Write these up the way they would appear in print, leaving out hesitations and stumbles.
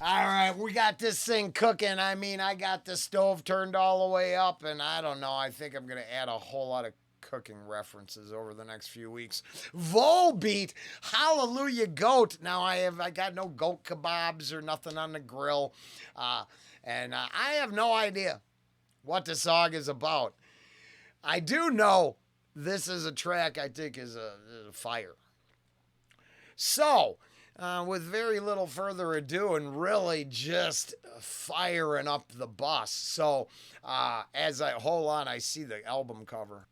All right, we got this thing cooking. I mean, I got the stove turned all the way up, and I don't know. I think I'm going to add a whole lot of cooking references over the next few weeks. Volbeat, hallelujah, goat. Now I got no goat kebabs or nothing on the grill, and I have no idea what the song is about. I do know this is a track I think is a fire. So, with very little further ado and really just firing up the bus. So, as I hold on, I see the album cover.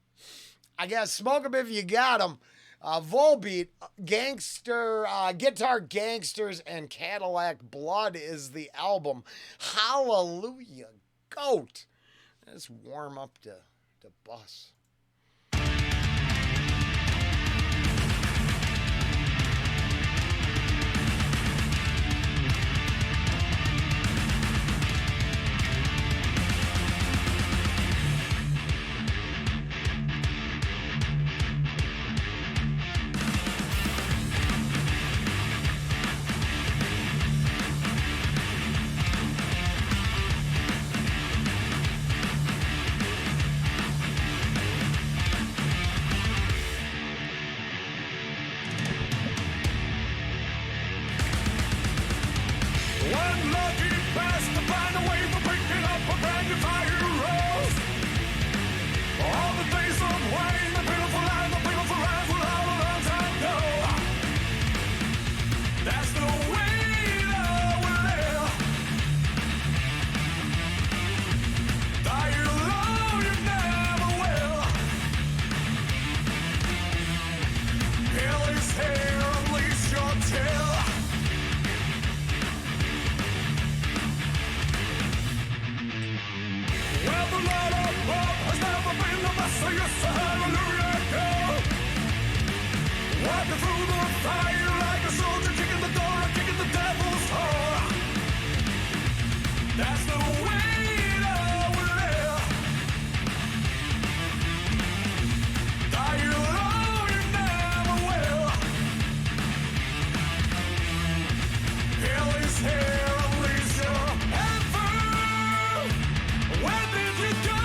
I guess smoke 'em if you got 'em. Volbeat, Gangster, Guitar Gangsters, and Cadillac Blood is the album. Hallelujah, goat. Let's warm up the bus. One lucky best to find a way for breaking up a brand new fire rose. All the days of wine, the beautiful life, the beautiful rhymes will all a long time ago. That's the way that we live. Die alone, you never will. Hell is here, unleash your tail. Well, the Lord above has never been the best, so yes, hallelujah, go. Walking through the fire like a soldier, kicking the door and kicking the devil's door. That's the way that we live. Die alone, you never will. Hell is here, unleash your heaven. Where did you go?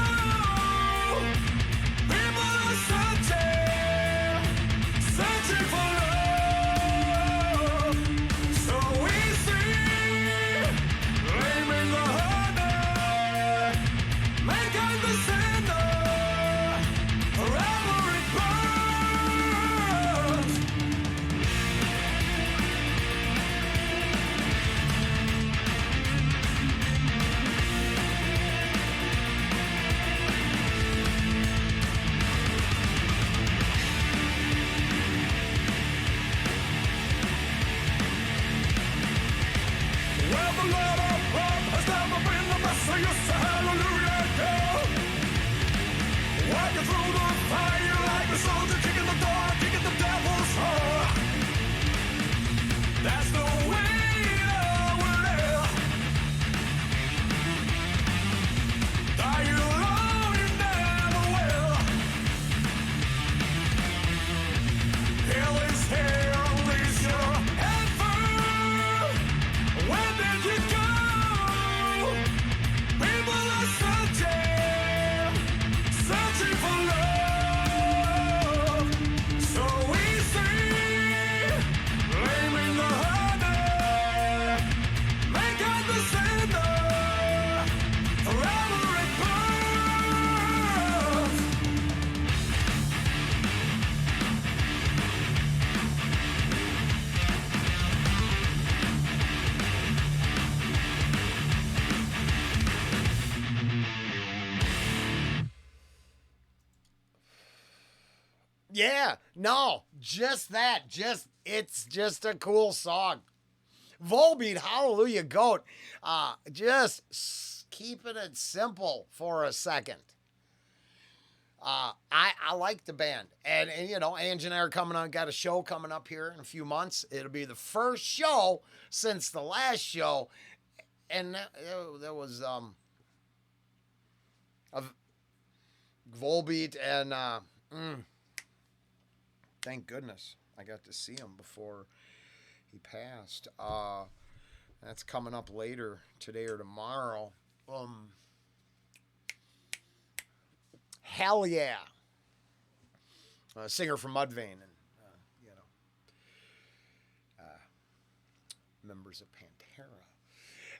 People are searching for love. So easy, blaming the honey, making the sinner, forever it burns. Well, the Lord above has never been the best, so yes, hallelujah, go. Walking through the fire like a soldier, kicking the door, kicking the devil's door. That's the way that we live. Die alone, you never will. Hell is here, unleash your heaven. Where did you go? People are searching for love. So easy, blaming the honey, making the sinner, forever it burns. Yeah, no, just that. It's just a cool song. Volbeat, hallelujah, goat. Keeping it simple for a second. I like the band, and you know, Ange and I are coming on. Got a show coming up here in a few months. It'll be the first show since the last show, and that was of Volbeat, and thank goodness I got to see him before he passed. That's coming up later today or tomorrow. Hell Yeah. A singer from Mudvayne and, members of Pantera.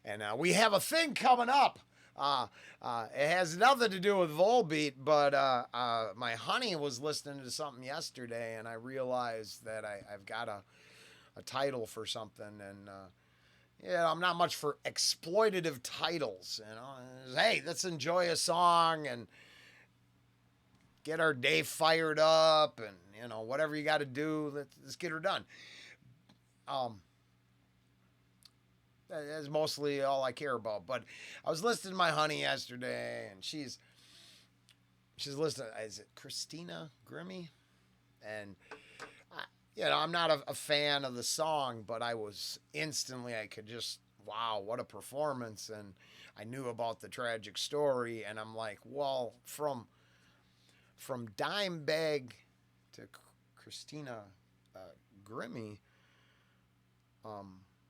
And we have a thing coming up. It has nothing to do with Volbeat, but my honey was listening to something yesterday, and I realized that I've got a title for something, and I'm not much for exploitative titles. Hey, let's enjoy a song and get our day fired up, and whatever you got to do, let's get her done. That's mostly all I care about. But I was listening to my honey yesterday, and she's listening. Is it Christina Grimmie? And I'm not a fan of the song, but I could just, wow, what a performance. And I knew about the tragic story, and I'm like, well, from Dimebag to Christina Grimmie,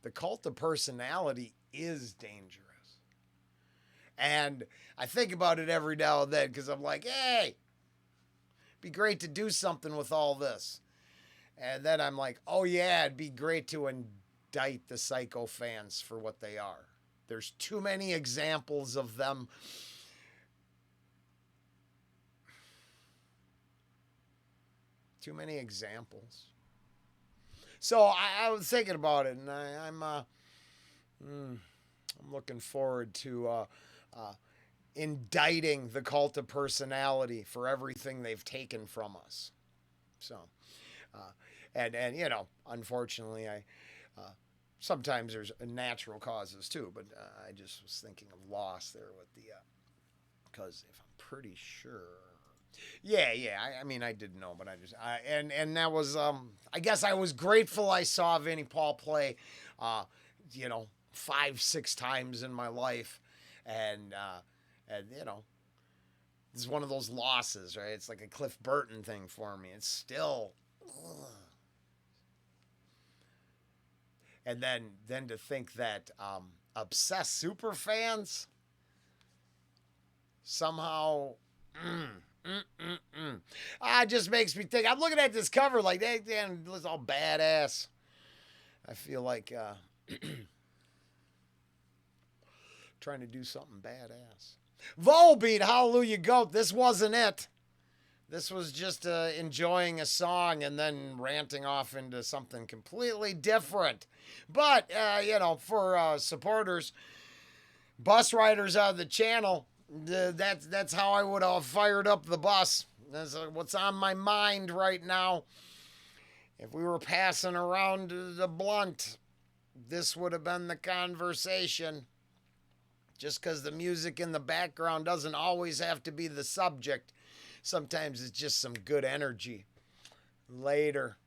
the cult of personality is dangerous. And I think about it every now and then because I'm like, hey, it'd be great to do something with all this. And then I'm like, oh yeah, it'd be great to indict the psycho fans for what they are. There's too many examples of them. Too many examples. So I was thinking about it, and I'm looking forward to indicting the cult of personality for everything they've taken from us. So, and unfortunately, sometimes there's natural causes too, but I just was thinking of loss there with the because if I'm pretty sure. Yeah. I mean, I didn't know, but and that was, I guess I was grateful I saw Vinnie Paul play, 5-6 times in my life. And this is one of those losses, right? It's like a Cliff Burton thing for me. It's still, and then to think that, obsessed super fans somehow, it just makes me think. I'm looking at this cover like, damn, it's all badass. I feel like trying to do something badass. Volbeat, Hallelujah Goat. This wasn't it. This was just enjoying a song and then ranting off into something completely different. But, for supporters, bus riders out of the channel, that's how I would have fired up the bus. That's what's on my mind right now. If we were passing around the blunt, this would have been the conversation. Just because the music in the background doesn't always have to be the subject. Sometimes it's just some good energy. Later.